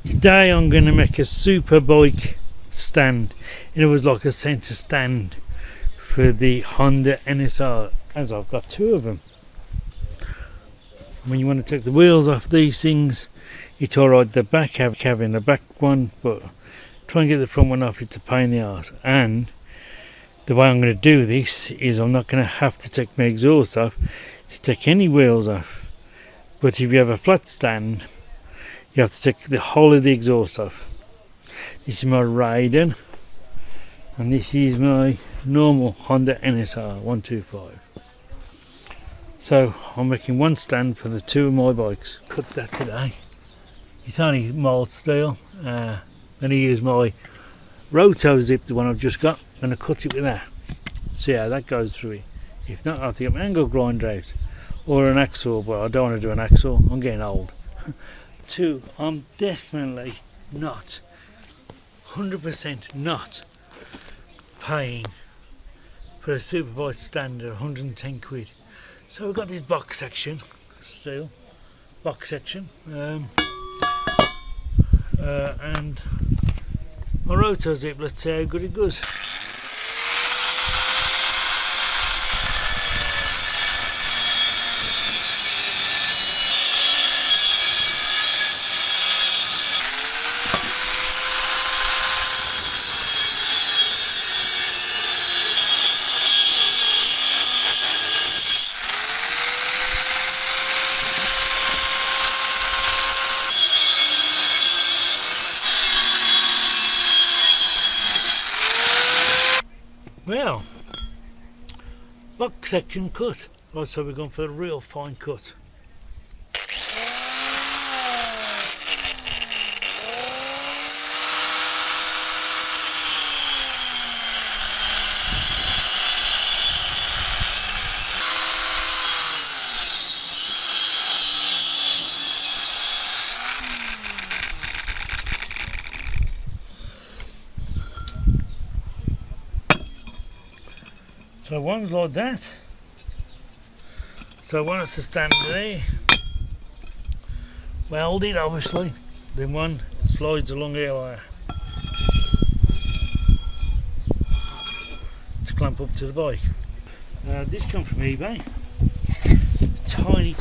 Today I'm going to make a super bike stand. It was like a centre stand for the Honda NSR, as I've got two of them. When you want to take the wheels off these things, it's alright, the back having the back one, but try and get the front one off, it's a pain in the arse. And the way I'm going to do this is I'm not going to have to take my exhaust off to take any wheels off. But if you have a flat stand, you have to take the whole of the exhaust off. This is my Raiden, and this is my normal Honda nsr125. So I'm making one stand for the two of my bikes. Cut that today. It's only mild steel. I'm going to use my roto zip, the one I've just got. I'm going to cut it with that. See how that goes through it. If not, I'll have to get my angle grinder out or an axle, but I don't want to do an axle. I'm getting old. Two, I'm definitely not 100% not paying for a superbike stand at 110 quid. So we've got this box section, steel box section, and my roto zip. Let's see how good it goes. Well, box section cut. Right, so we're going for a real fine cut. So one's like that. So one has to stand there, weld it obviously, then one slides along here like that to clamp up to the bike. This comes from eBay, tiny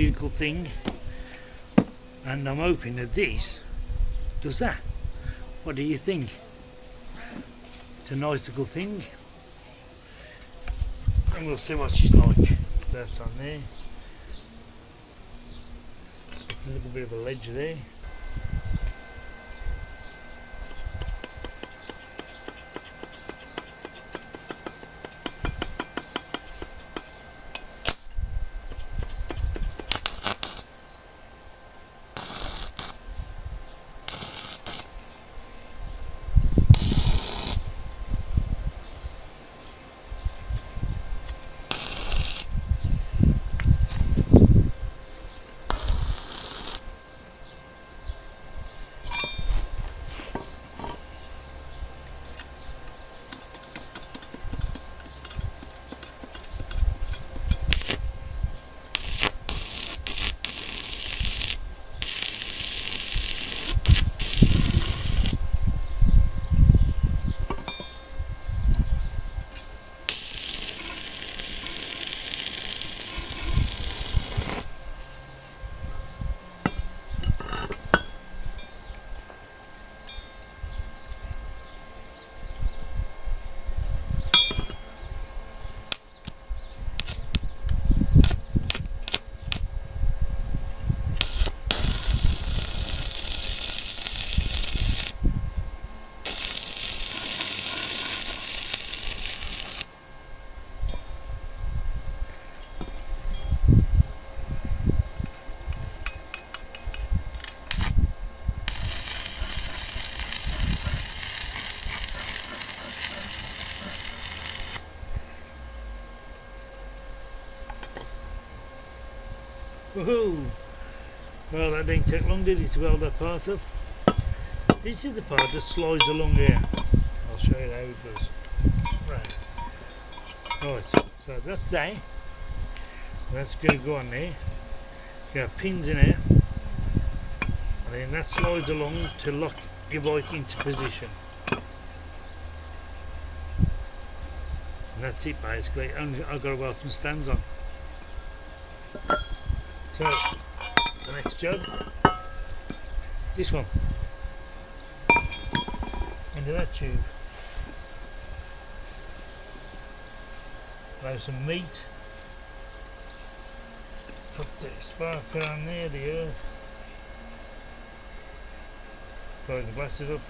little thing, and I'm hoping that this does that. What do you think? It's a nice little thing. And we'll see what she's like. That's on there. A little bit of a ledge there. Woohoo! Well, that didn't take long, did it, to weld that part up? This is the part that slides along here. I'll show you how it goes. Right, so that's there. That's going to go on there. You have pins in here, and then that slides along to lock your bike into position. And that's it basically. Only I've got to weld some stands on. So the next job, this one, into that tube. Allow some meat. Put the spark on there, the earth. Close the glasses up.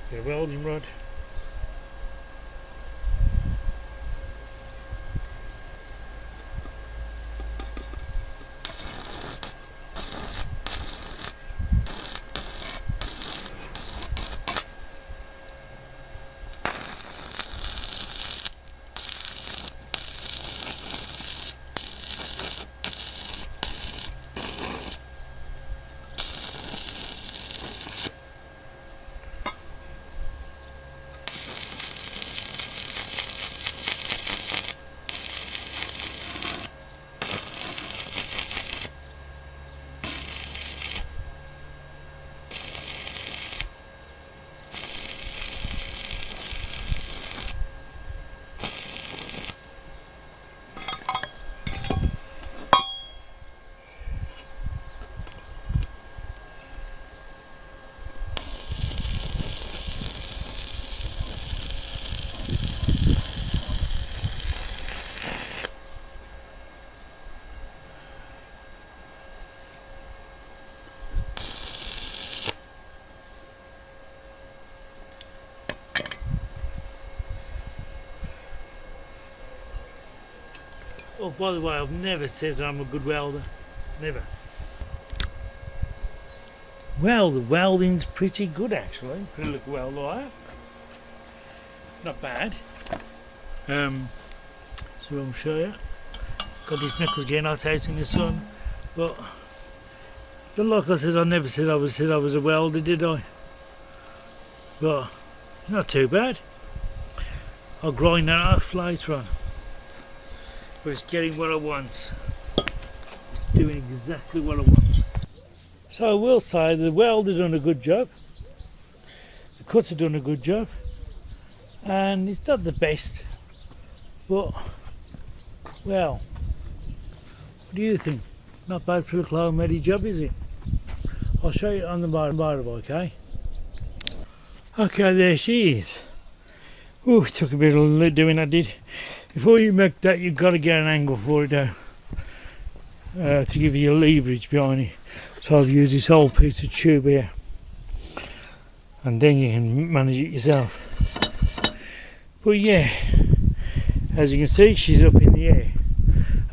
Get a welding rod. Oh, by the way, I've never said I'm a good welder. Never. Well, the welding's pretty good actually. For a little weld wire. Not bad. So I'll show you. Got these knuckles getting hot out in the sun. But like I said, I never said I was a welder, did I? But not too bad. I'll grind that off later on. But it's getting what I want. It's doing exactly what I want. So I will say the welder done a good job. The cutter done a good job. And it's not the best. But, well, what do you think? Not bad for a clone ready job, is it? I'll show you on the motorbike, okay? Okay, there she is. Ooh, it took a bit of doing that, did. Before you make that, you've got to get an angle for it down to give you leverage behind it. So I've used this whole piece of tube here, and then you can manage it yourself. But yeah, as you can see, she's up in the air,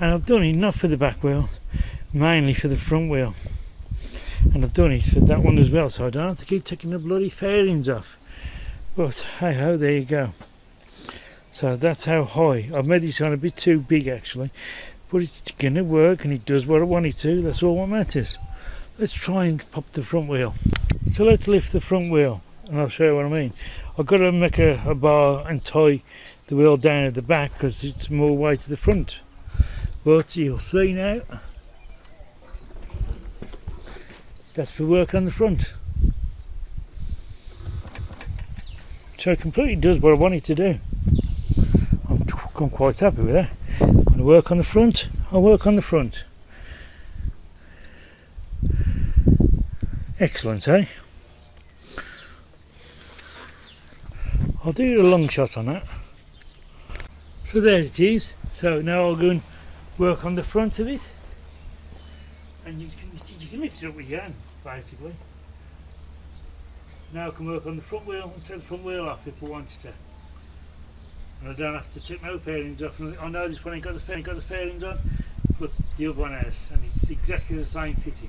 and I've done it not for the back wheel, mainly for the front wheel, and I've done it for that one as well, so I don't have to keep taking the bloody fairings off. But hey ho, there you go. So that's how high. I've made this on a bit too big actually, but it's going to work and it does what I want it to. That's all what matters. Let's try and pop the front wheel. So let's lift the front wheel and I'll show you what I mean. I've got to make a bar and tie the wheel down at the back because it's more weight to the front. But you'll see now, that's for work on the front. So it completely does what I want it to do. I'm quite happy with that. I'm going to work on the front, I'll work on the front. Excellent, eh? I'll do a long shot on that. So there it is. So now I'll go and work on the front of it. And you can lift it up with your hand, basically. Now I can work on the front wheel and take the front wheel off if I wanted to. And I don't have to take no fairings off. I know this one ain't got the fairings on, but the other one has, and it's exactly the same fitting.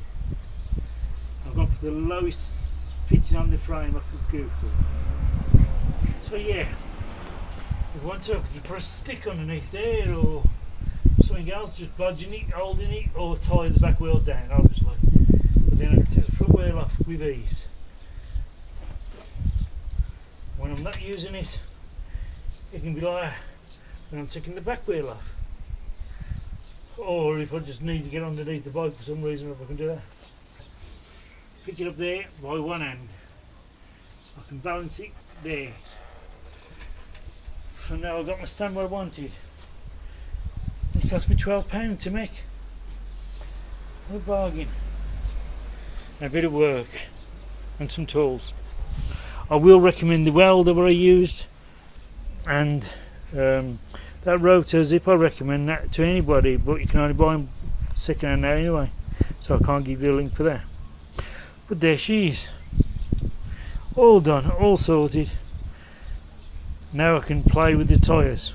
I've gone for the lowest fitting on the frame I could go for. So yeah, if you want to, I could put a stick underneath there or something else, just bodging it, holding it, or tie the back wheel down, obviously. But then I can take the front wheel off with ease. When I'm not using it, it can be like when I'm taking the back wheel off, or if I just need to get underneath the bike for some reason, if I can do that. Pick it up there by one hand, I can balance it there. So now I've got my stand where I wanted. It cost me £12 to make. What a bargain. And a bit of work and some tools. I will recommend the welder that I used, and that rotor zip, I recommend that to anybody, but you can only buy them second hand now anyway, so I can't give you a link for that. But there she is, all done, all sorted. Now I can play with the tyres.